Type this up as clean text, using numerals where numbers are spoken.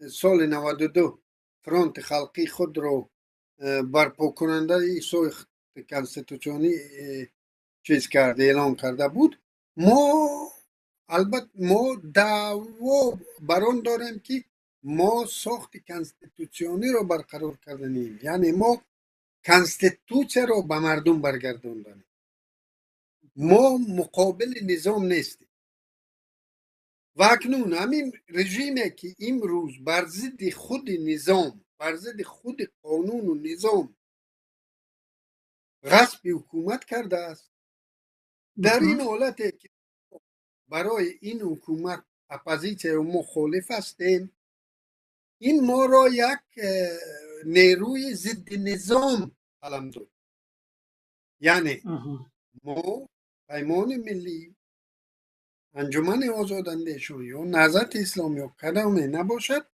سال 92 فرانت خلقی خود رو برپا کننده ایسای کنستیتوسیونی چیز کرده، اعلان کرده بود. البته ما دعوا بران داریم که ما ساخت کنستیتوسیونی رو برقرار کردنیم، یعنی ما کنستیتوسیون رو به مردم برگرداندنیم. ما مقابل نظام نیستیم. و اکنون همین رژیمی که امروز بر ضد خود نظام، بر ضد خود قانون و نظام غصب حکومت کرده است، در این حالت که برای این حکومت اپوزیسیون و مخالف هستیم، این ما را یک نیروی ضد نظام قلم داد. یعنی ما پیمان ملی، انجمن آزاداندیشان یا نهضت اسلامی یا کدام نباشد،